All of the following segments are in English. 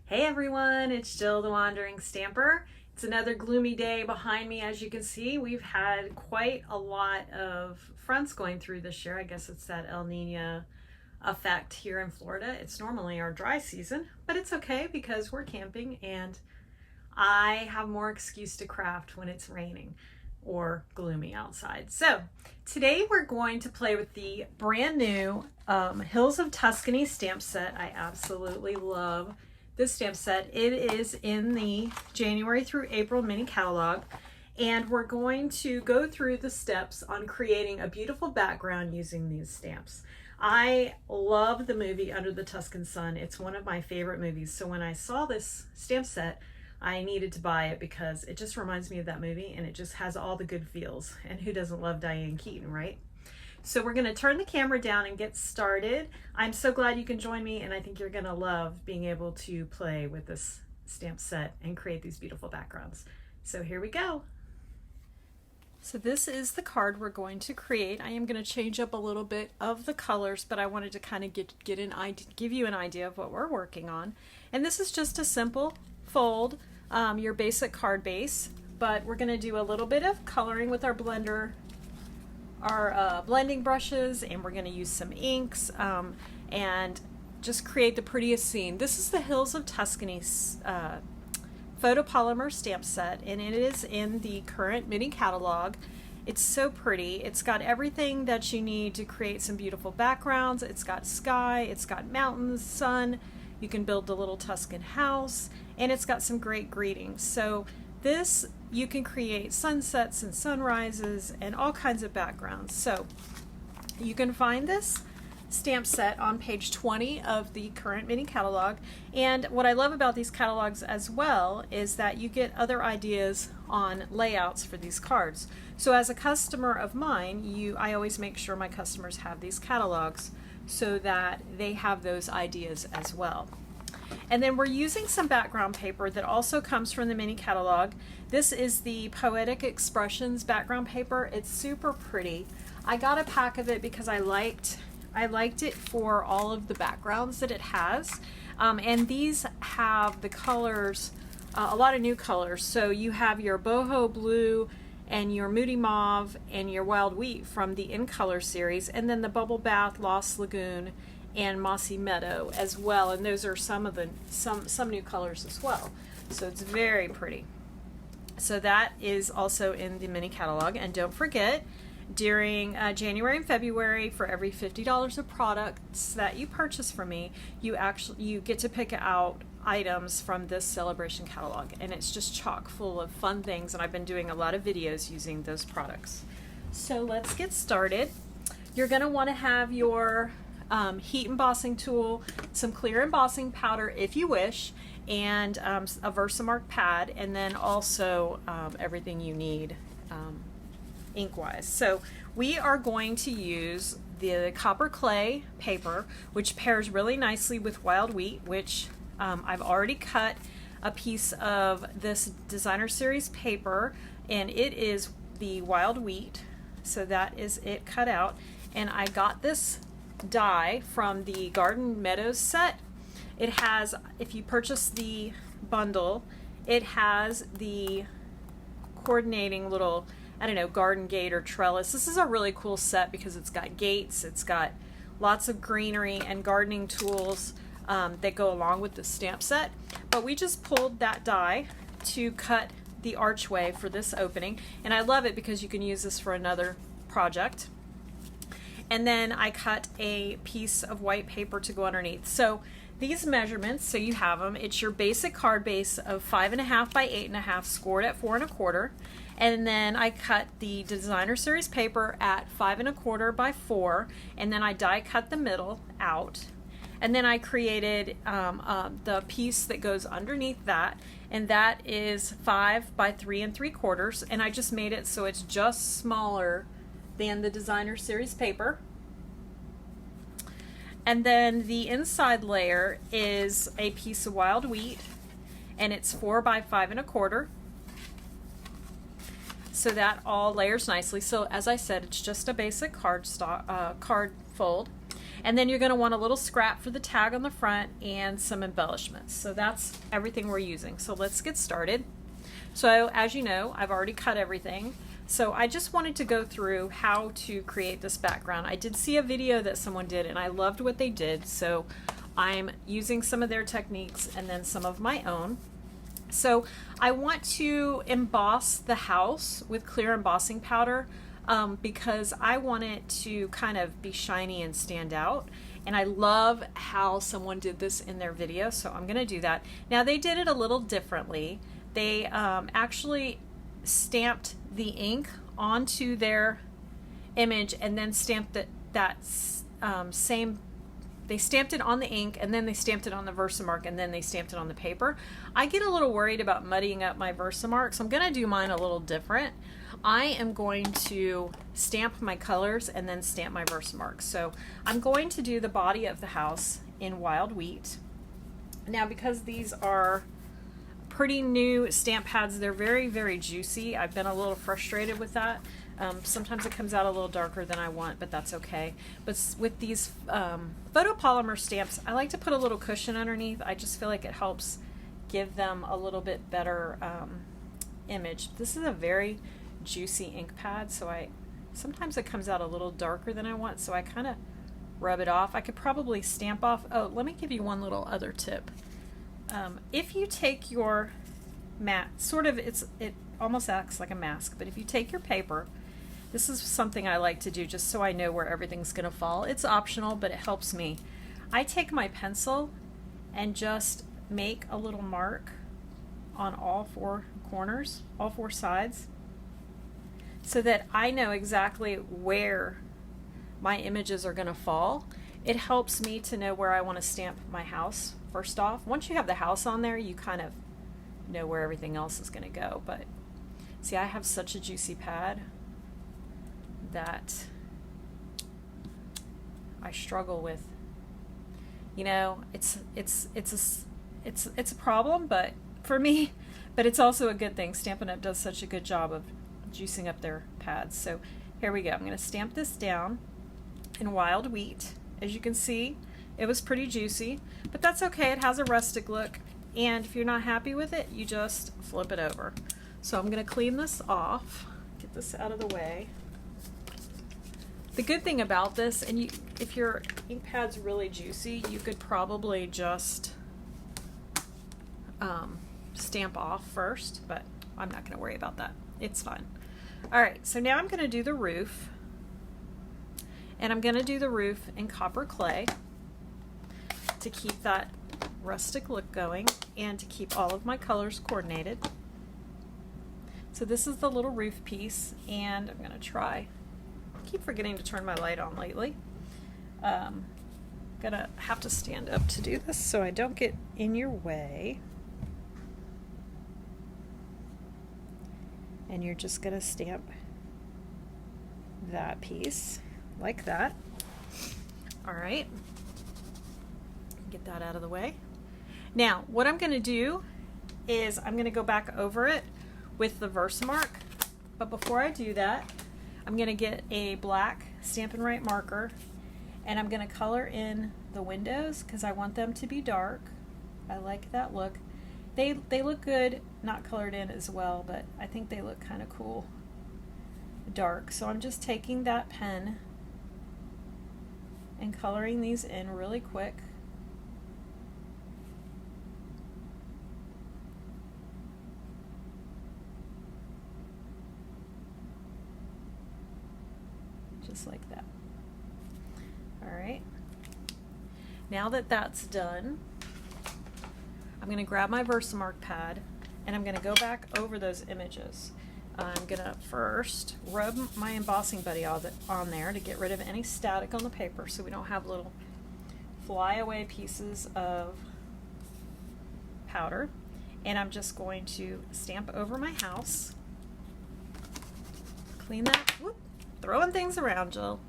Hey everyone, it's Jill the Wandering Stamper. It's another gloomy day behind me. As you can see, we've had quite a lot of fronts going through this year. I guess it's that El Nino effect here in Florida. It's normally our dry season, but it's okay because we're camping and I have more excuse to craft when it's raining or gloomy outside. So today we're going to play with the brand new Hills of Tuscany stamp set. I absolutely love this stamp set. It is in the January through April mini catalog, and we're going to go through the steps on creating a beautiful background using these stamps. I love the movie Under the Tuscan Sun. It's one of my favorite movies. So when I saw this stamp set, I needed to buy it because it just reminds me of that movie and it just has all the good feels. And who doesn't love Diane Keaton, right? So we're going to turn the camera down and get started. I'm so glad you can join me, and I think you're going to love being able to play with this stamp set and create these beautiful backgrounds. So here we go. So this is the card we're going to create. I am going to change up a little bit of the colors, but I wanted to kind of give you an idea of what we're working on. And this is just a simple fold, your basic card base, but we're going to do a little bit of coloring with our blender, our blending brushes, and we're going to use some inks and just create the prettiest scene. This is the Hills of Tuscany photopolymer stamp set, and it is in the current mini catalog. It's so pretty. It's got everything that you need to create some beautiful backgrounds. It's got sky, it's got mountains, sun. You can build a little Tuscan house, and it's got some great greetings. So this, you can create sunsets and sunrises and all kinds of backgrounds. So you can find this stamp set on page 20 of the current mini catalog. And what I love about these catalogs as well is that you get other ideas on layouts for these cards. So as a customer of mine, I always make sure my customers have these catalogs so that they have those ideas as well. And then we're using some background paper that also comes from the mini catalog. This is the Poetic Expressions background paper. It's super pretty. I got a pack of it because I liked it for all of the backgrounds that it has. And these have the colors, a lot of new colors. So you have your boho blue and your moody mauve and your wild wheat from the In Color series, and then the bubble bath, Lost Lagoon, and Mossy Meadow as well, and those are some of the some new colors as well. So it's very pretty. So that is also in the mini catalog. And don't forget, during January and February, for every $50 of products that you purchase from me, you get to pick out items from this celebration catalog, and it's just chock full of fun things, and I've been doing a lot of videos using those products. So let's get started. You're going to want to have your heat embossing tool, some clear embossing powder if you wish, and a Versamark pad, and then also everything you need ink wise. So we are going to use the copper clay paper, which pairs really nicely with wild wheat, which I've already cut a piece of this designer series paper, and it is the wild wheat, so that is it cut out. And I got this die from the Garden Meadows set. It has, if you purchase the bundle, it has the coordinating little, I don't know, garden gate or trellis. This is a really cool set because it's got gates, it's got lots of greenery and gardening tools that go along with the stamp set. But we just pulled that die to cut the archway for this opening, and I love it because you can use this for another project. And then I cut a piece of white paper to go underneath. So these measurements, so you have them, it's your basic card base of 5.5 by 8.5, scored at 4 1/4. And then I cut the designer series paper at 5 1/4 by 4, and then I die cut the middle out. And then I created the piece that goes underneath that, and that is 5 by 3 3/4, and I just made it so it's just smaller than the designer series paper. And then the inside layer is a piece of wild wheat, and it's 4 by 5 1/4. So that all layers nicely. So as I said, it's just a basic card fold. And then you're going to want a little scrap for the tag on the front and some embellishments. So that's everything we're using. So let's get started. So as you know, I've already cut everything. So I just wanted to go through how to create this background. I did see a video that someone did and I loved what they did. So I'm using some of their techniques and then some of my own. So I want to emboss the house with clear embossing powder because I want it to kind of be shiny and stand out. And I love how someone did this in their video, so I'm going to do that. Now they did it a little differently. They actually stamped the ink onto their image and then stamped they stamped it on the ink and then they stamped it on the Versamark and then they stamped it on the paper. I get a little worried about muddying up my Versamark, so I'm going to do mine a little different. I am going to stamp my colors and then stamp my Versamark. So I'm going to do the body of the house in wild wheat. Now because these are pretty new stamp pads, they're very, very juicy. I've been a little frustrated with that. Sometimes it comes out a little darker than I want, but that's okay. But with these photopolymer stamps, I like to put a little cushion underneath. I just feel like it helps give them a little bit better image. This is a very juicy ink pad, so sometimes it comes out a little darker than I want, so I kind of rub it off. I could probably stamp off. Oh, let me give you one little other tip. If you take your mat, it almost acts like a mask, but if you take your paper, this is something I like to do just so I know where everything's going to fall. It's optional, but it helps me. I take my pencil and just make a little mark on all four corners, all four sides, so that I know exactly where my images are going to fall. It helps me to know where I want to stamp my house first off. Once you have the house on there, you kind of know where everything else is going to go. But see, I have such a juicy pad that I struggle with. You know, it's a problem, but for me, but it's also a good thing. Stampin' Up! Does such a good job of juicing up their pads. So here we go. I'm going to stamp this down in wild wheat. As you can see, it was pretty juicy, but that's okay. It has a rustic look, and if you're not happy with it, you just flip it over. So I'm going to clean this off, get this out of the way. The good thing about this, and if your ink pad's really juicy, you could probably just stamp off first, but I'm not going to worry about that. It's fine. All right, so now I'm going to do the roof, and I'm going to do the roof in copper clay to keep that rustic look going and to keep all of my colors coordinated. So this is the little roof piece, and I'm going to try. I keep forgetting to turn my light on lately. Gonna have to stand up to do this so I don't get in your way. And you're just gonna stamp that piece like that. All right, get that out of the way. Now what I'm gonna do is I'm gonna go back over it with the Versamark, but before I do that, I'm gonna get a black Stampin' Right marker and I'm gonna color in the windows because I want them to be dark. I like that look. They look good not colored in as well, but I think they look kind of cool dark. So I'm just taking that pen and coloring these in really quick. Just like that. All right. Now that that's done, I'm going to grab my Versamark pad and I'm going to go back over those images. I'm going to first rub my embossing buddy on there to get rid of any static on the paper so we don't have little flyaway pieces of powder. And I'm just going to stamp over my house. Clean that. Whoop, throwing things around, Jill.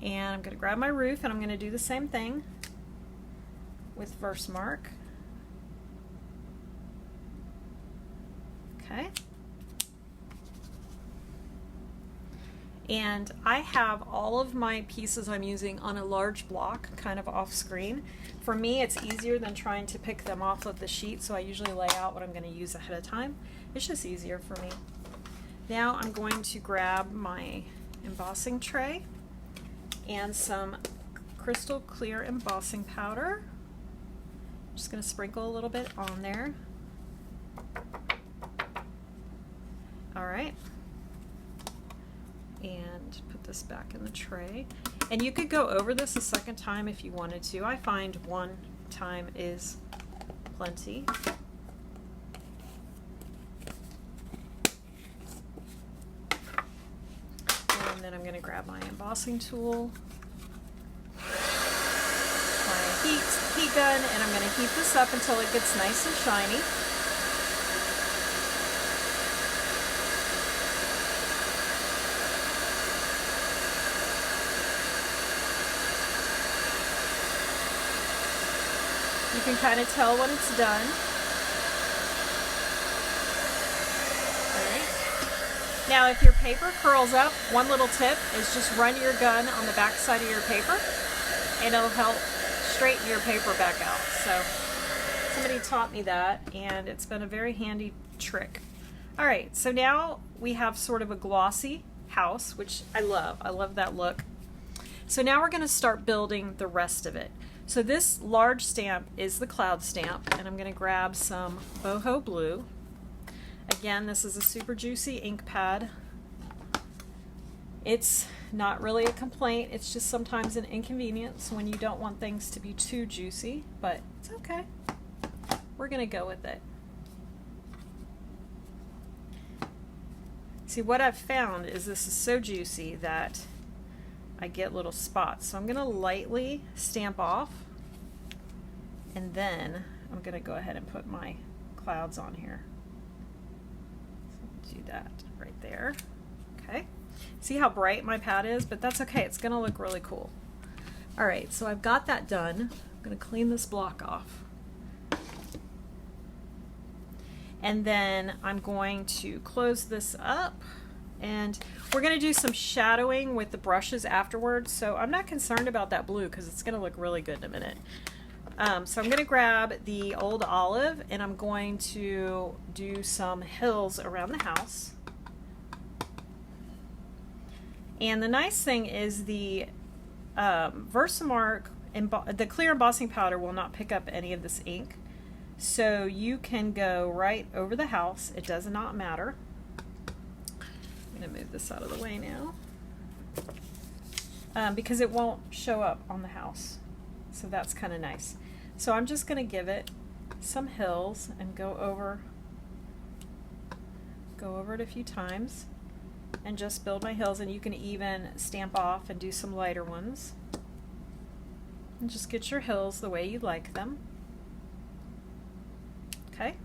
And I'm going to grab my roof and I'm going to do the same thing with Versamark. Okay. And I have all of my pieces I'm using on a large block, kind of off screen. For me, it's easier than trying to pick them off of the sheet, so I usually lay out what I'm going to use ahead of time. It's just easier for me. Now I'm going to grab my embossing tray and some crystal clear embossing powder. I'm just going to sprinkle a little bit on there. All right. And put this back in the tray. And you could go over this a second time if you wanted to. I find one time is plenty. And then I'm going to grab my embossing tool, my heat gun, and I'm going to heat this up until it gets nice and shiny. You can kind of tell when it's done. All right. Now, if your paper curls up, one little tip is just run your gun on the back side of your paper, and it'll help straighten your paper back out. So somebody taught me that, and it's been a very handy trick. All right, so now we have sort of a glossy house, which I love. I love that look. So now we're going to start building the rest of it. So this large stamp is the cloud stamp, and I'm going to grab some boho blue. Again, this is a super juicy ink pad. It's not really a complaint, it's just sometimes an inconvenience when you don't want things to be too juicy, but it's okay. We're going to go with it. See, what I've found is this is so juicy that I get little spots. So I'm going to lightly stamp off, and then I'm going to go ahead and put my clouds on here. So do that right there. Okay. See how bright my pad is? But that's okay. It's going to look really cool. All right, so I've got that done. I'm going to clean this block off. And then I'm going to close this up. And we're going to do some shadowing with the brushes afterwards, so I'm not concerned about that blue because it's going to look really good in a minute. So I'm going to grab the old olive, and I'm going to do some hills around the house. And the nice thing is the Versamark, the clear embossing powder will not pick up any of this ink, so you can go right over the house. It does not matter. I'm going to move this out of the way now because it won't show up on the house, so that's kind of nice. So I'm just going to give it some hills and go over it a few times and just build my hills, and you can even stamp off and do some lighter ones and just get your hills the way you like them. Okay,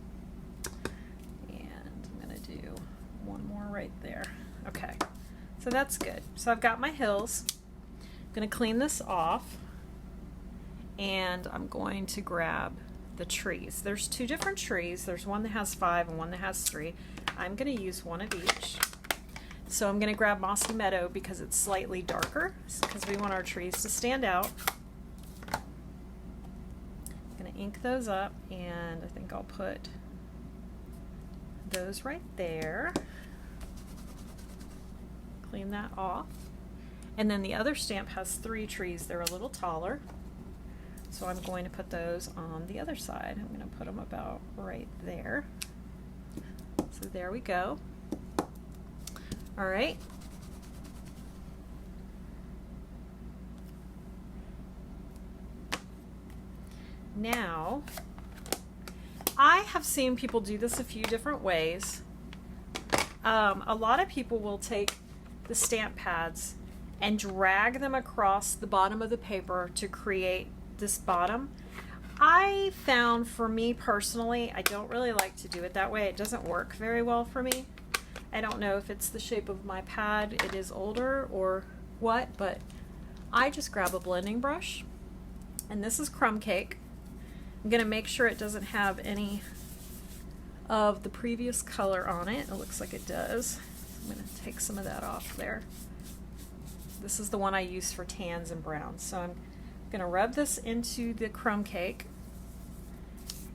and I'm going to do one more right there. Okay, so that's good. So I've got my hills. I'm going to clean this off, and I'm going to grab the trees. There's two different trees. There's one that has 5 and one that has 3. I'm going to use one of each. So I'm going to grab Mossy Meadow because it's slightly darker, because we want our trees to stand out. I'm going to ink those up, and I think I'll put those right there. Clean that off. And then the other stamp has 3 trees. They're a little taller. So I'm going to put those on the other side. I'm going to put them about right there. So there we go. All right. Now, I have seen people do this a few different ways. A lot of people will take the stamp pads and drag them across the bottom of the paper to create this bottom. I found, for me personally, I don't really like to do it that way. It doesn't work very well for me. I don't know if it's the shape of my pad, it is older or what, but I just grab a blending brush, and this is crumb cake. I'm going to make sure it doesn't have any of the previous color on it. It looks like it does. I'm going to take some of that off there. This is the one I use for tans and browns. So I'm going to rub this into the crumb cake,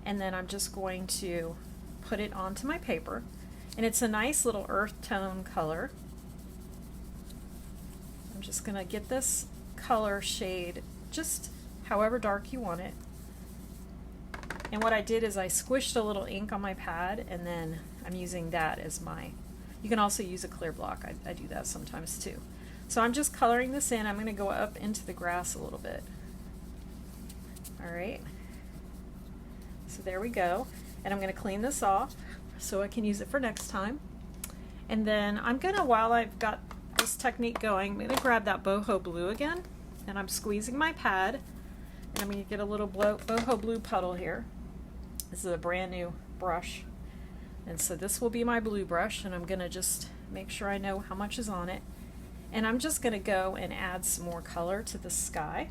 and then I'm just going to put it onto my paper. And it's a nice little earth tone color. I'm just going to get this color shade just however dark you want it. And what I did is I squished a little ink on my pad, and then I'm using that as my, you can also use a clear block. I do that sometimes too. So I'm just coloring this in. I'm going to go up into the grass a little bit. All right. So there we go. And I'm going to clean this off so I can use it for next time. And then I'm going to, while I've got this technique going, I'm going to grab that boho blue again, and I'm squeezing my pad, and I'm going to get a little boho blue puddle here. This is a brand new brush, and so this will be my blue brush, and I'm going to just make sure I know how much is on it. And I'm just going to go and add some more color to the sky.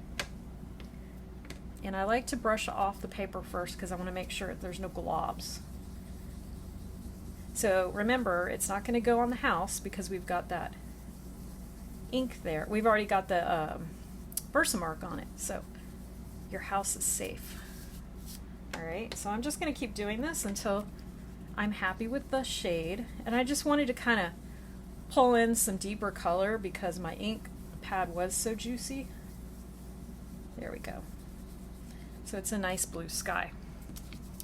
And I like to brush off the paper first because I want to make sure there's no globs. So remember, it's not going to go on the house because we've got that ink there. We've already got the Versamark on it, so your house is safe. Alright, so I'm just going to keep doing this until I'm happy with the shade. And I just wanted to kind of pull in some deeper color because my ink pad was so juicy. There we go. So it's a nice blue sky.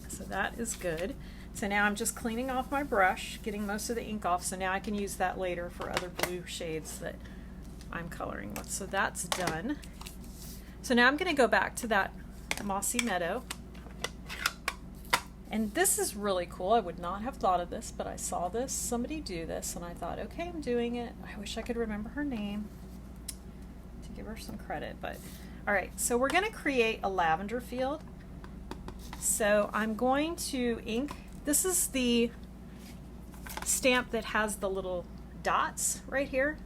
So that is good. So now I'm just cleaning off my brush, getting most of the ink off, so now I can use that later for other blue shades that I'm coloring with. So that's done. So now I'm going to go back to that mossy meadow. And this is really cool. I would not have thought of this, but I saw somebody do this, and I thought, okay, I'm doing it. I wish I could remember her name to give her some credit. But all right, so we're going to create a lavender field. So I'm going to ink. This is the stamp that has the little dots right here.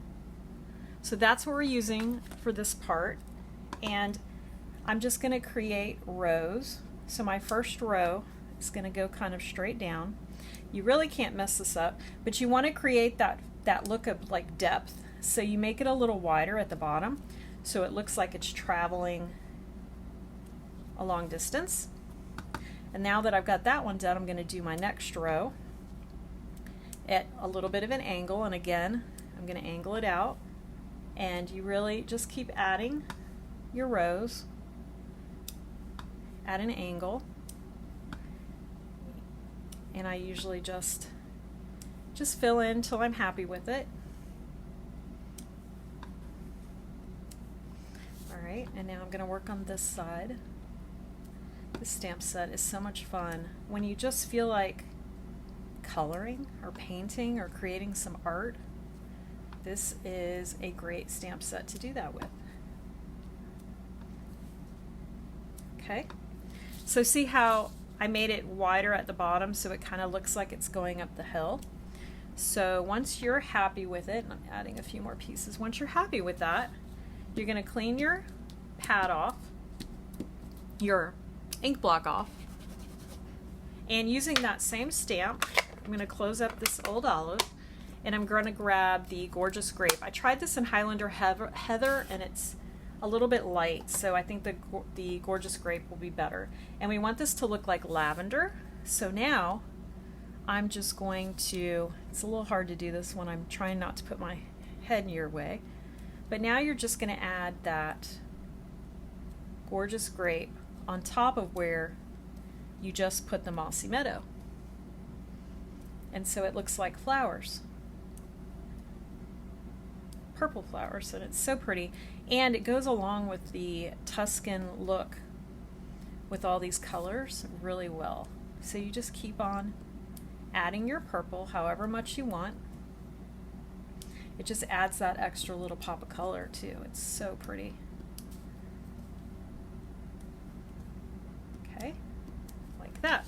So that's what we're using for this part. And I'm just going to create rows. So my first row is going to go kind of straight down. You really can't mess this up, but you want to create that look of like depth. So you make it a little wider at the bottom so it looks like it's traveling a long distance. And now that I've got that one done, I'm going to do my next row at a little bit of an angle, and again I'm going to angle it out, and you really just keep adding your rows at an angle. And I usually just fill in till I'm happy with it. Alright, and now I'm going to work on this side. This stamp set is so much fun. When you just feel like coloring or painting or creating some art, this is a great stamp set to do that with. Okay, so see how I made it wider at the bottom so it kind of looks like it's going up the hill. So once you're happy with it, and I'm adding a few more pieces, once you're happy with that, you're going to clean your pad off, your ink block off, and using that same stamp, I'm going to close up this old olive, and I'm going to grab the Gorgeous Grape. I tried this in Highlander Heather, and it's a little bit light, so I think the Gorgeous Grape will be better. And we want this to look like lavender. So now I'm just going to, it's a little hard to do this when I'm trying not to put my head in your way, but now you're just going to add that Gorgeous Grape on top of where you just put the mossy meadow. And so it looks like flowers. Purple flowers, and it's so pretty, and it goes along with the Tuscan look with all these colors really well. So you just keep on adding your purple however much you want. It just adds that extra little pop of color too. It's so pretty. Okay, like that.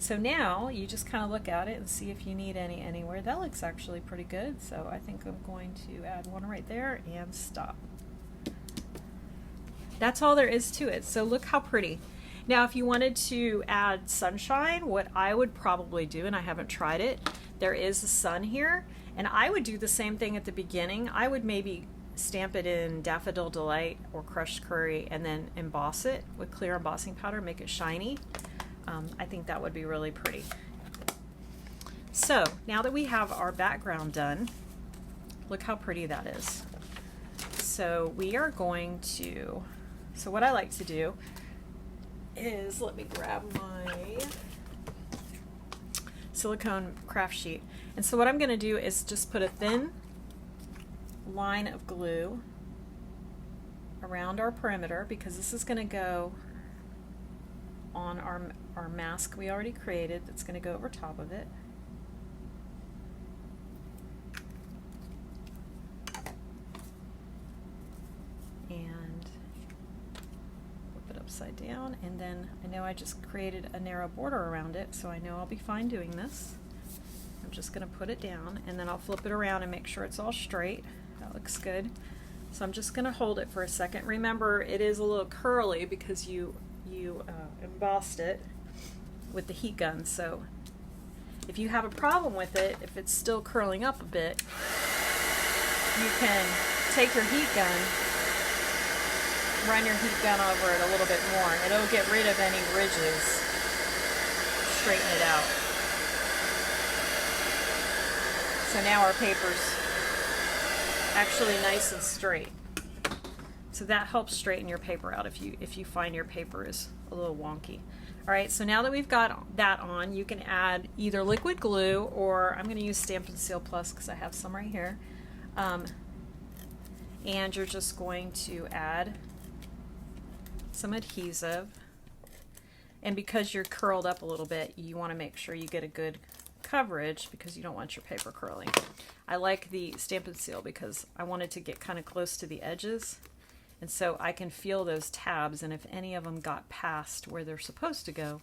So now you just kind of look at it and see if you need any anywhere. That looks actually pretty good, so I think I'm going to add one right there and stop. That's all there is to it. So look how pretty. Now if you wanted to add sunshine, what I would probably do, and I haven't tried it, there is the sun here, and I would do the same thing at the beginning. I would maybe stamp it in Daffodil Delight or Crushed Curry, and then emboss it with clear embossing powder, make it shiny. I think that would be really pretty. So now that we have our background done, look how pretty that is. So we are going to, so what I like to do is, let me grab my silicone craft sheet. And so what I'm going to do is just put a thin line of glue around our perimeter, because this is going to go on our mask we already created. That's going to go over top of it. And flip it upside down, and then I know I just created a narrow border around it, so I know I'll be fine doing this. I'm just going to put it down, and then I'll flip it around and make sure it's all straight. That looks good. So I'm just going to hold it for a second. Remember, it is a little curly because you embossed it with the heat gun. So if you have a problem with it, if it's still curling up a bit, you can take your heat gun, run your heat gun over it a little bit more, and it'll get rid of any ridges, straighten it out. So now our paper's actually nice and straight. So that helps straighten your paper out if you find your paper is a little wonky. All right, so now that we've got that on, you can add either liquid glue, or I'm going to use Stamp and Seal Plus because I have some right here. And you're just going to add some adhesive. And because you're curled up a little bit, you want to make sure you get a good coverage because you don't want your paper curling. I like the Stamp and Seal because I want it to get kind of close to the edges, and so I can feel those tabs, and if any of them got past where they're supposed to go,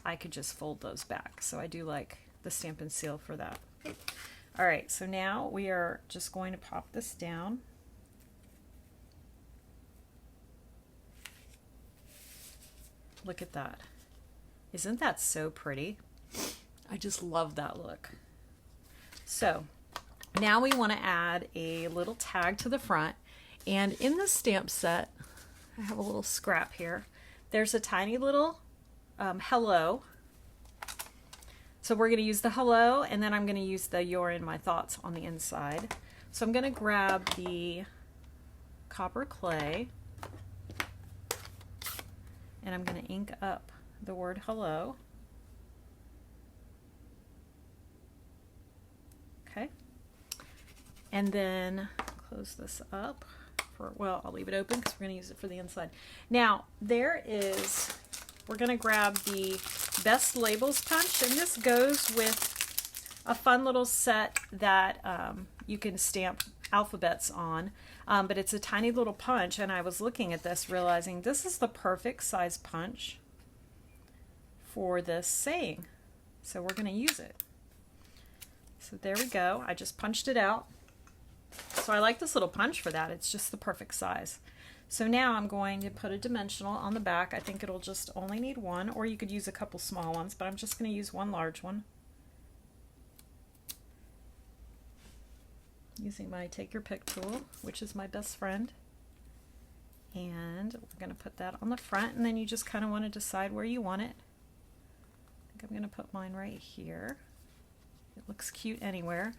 I could just fold those back. So I do like the Stamp and Seal for that. All right, so now we are just going to pop this down. Look at that. Isn't that so pretty? I just love that look. So now we want to add a little tag to the front, and in the stamp set, I have a little scrap here. There's a tiny little hello. So we're going to use the hello, and then I'm going to use the You're in My Thoughts on the inside. So I'm going to grab the copper clay, and I'm going to ink up the word hello. Okay. And then close this up for, well, I'll leave it open because we're going to use it for the inside. Now, we're going to grab the Best Labels punch, and this goes with a fun little set that you can stamp alphabets on, but it's a tiny little punch, and I was looking at this realizing this is the perfect size punch for this saying, so we're going to use it. So there we go. I just punched it out. So I like this little punch for that. It's just the perfect size. So now I'm going to put a dimensional on the back. I think it'll just only need one, or you could use a couple small ones, but I'm just going to use one large one. Using my Take Your Pick tool, which is my best friend. And we're going to put that on the front, and then you just kind of want to decide where you want it. I think I'm going to put mine right here. It looks cute anywhere.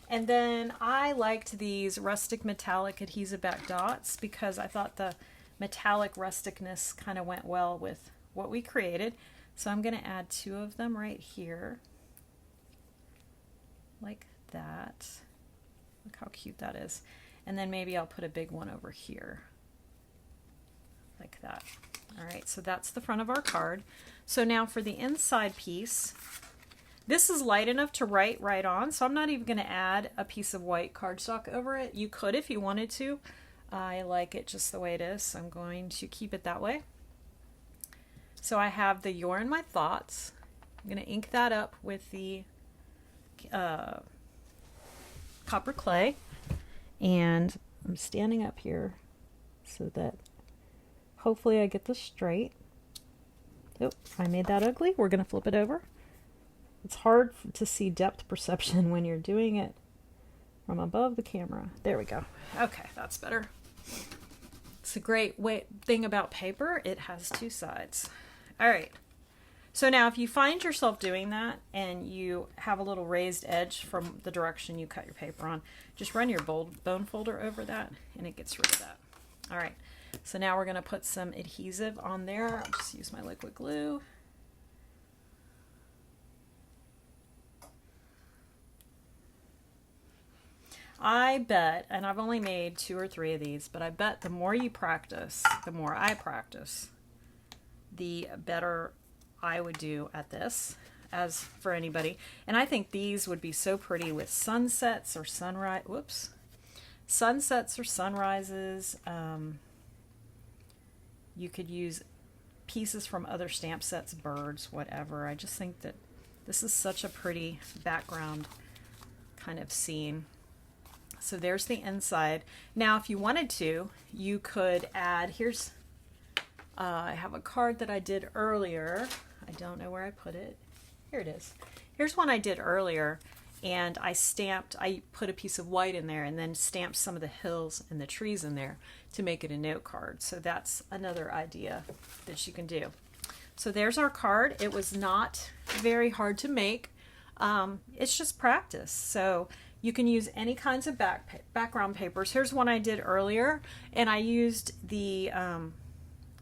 And then I liked these rustic metallic adhesive back dots because I thought the metallic rusticness kind of went well with what we created. So I'm going to add 2 of them right here, like that. Look how cute that is. And then maybe I'll put a big one over here, like that. All right, so that's the front of our card. So now for the inside piece, this is light enough to write right on, so I'm not even going to add a piece of white cardstock over it. You could if you wanted to. I like it just the way it is, so I'm going to keep it that way. So I have the You're in My Thoughts. I'm going to ink that up with the copper clay, and I'm standing up here so that hopefully I get this straight. Oh, I made that ugly. We're going to flip it over. It's hard to see depth perception when you're doing it from above the camera. There we go. Okay, that's better. It's a great thing about paper. It has two sides. All right. So now if you find yourself doing that and you have a little raised edge from the direction you cut your paper on, just run your bone folder over that and it gets rid of that. All right. So now we're going to put some adhesive on there. I'll just use my liquid glue. I bet, and I've only made 2 or 3 of these, but I bet the more you practice, the more I practice, the better I would do at this, as for anybody. And I think these would be so pretty with sunsets or sunsets or sunrises. You could use pieces from other stamp sets, birds, whatever. I just think that this is such a pretty background kind of scene. So there's the inside. Now, if you wanted to, you could add, I have a card that I did earlier. I don't know where I put it. Here it is. Here's one I did earlier, and I put a piece of white in there and then stamped some of the hills and the trees in there to make it a note card. So that's another idea that you can do. So there's our card. It was not very hard to make. It's just practice. So you can use any kinds of background papers. Here's one I did earlier, and I used the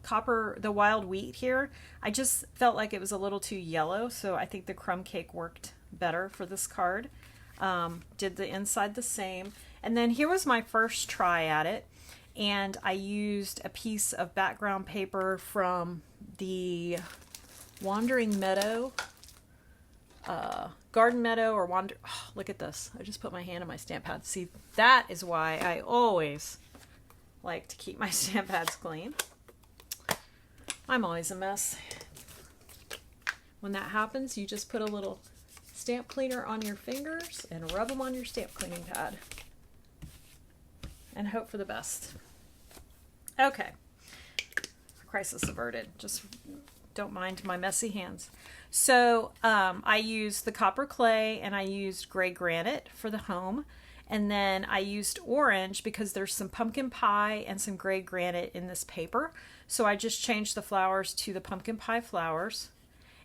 the wild wheat here. I just felt like it was a little too yellow, so I think the crumb cake worked better for this card. Did the inside the same. And then here was my first try at it, and I used a piece of background paper from the Wandering Meadow, Garden Meadow or look at this. I just put my hand on my stamp pad. See, that is why I always like to keep my stamp pads clean. I'm always a mess. When that happens, you just put a little stamp cleaner on your fingers and rub them on your stamp cleaning pad and hope for the best. Okay. Crisis averted. Just don't mind my messy hands. So I used the copper clay and I used gray granite for the home. And then I used orange because there's some pumpkin pie and some gray granite in this paper. So I just changed the flowers to the pumpkin pie flowers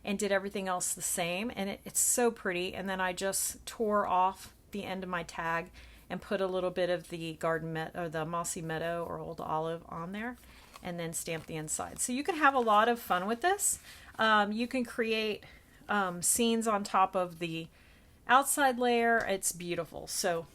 and did everything else the same. And it's so pretty. And then I just tore off the end of my tag and put a little bit of the the mossy meadow or old olive on there, and then stamp the inside. So you can have a lot of fun with this. You can create scenes on top of the outside layer. It's beautiful. So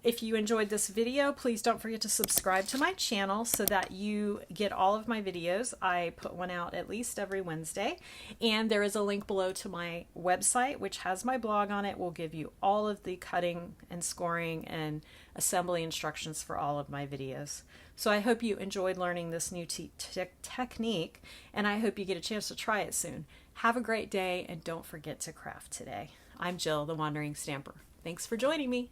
if you enjoyed this video, please don't forget to subscribe to my channel so that you get all of my videos. I put one out at least every Wednesday. And there is a link below to my website, which has my blog on it. Will give you all of the cutting and scoring and assembly instructions for all of my videos. So I hope you enjoyed learning this new technique, and I hope you get a chance to try it soon. Have a great day, and don't forget to craft today. I'm Jill, the Wandering Stamper. Thanks for joining me.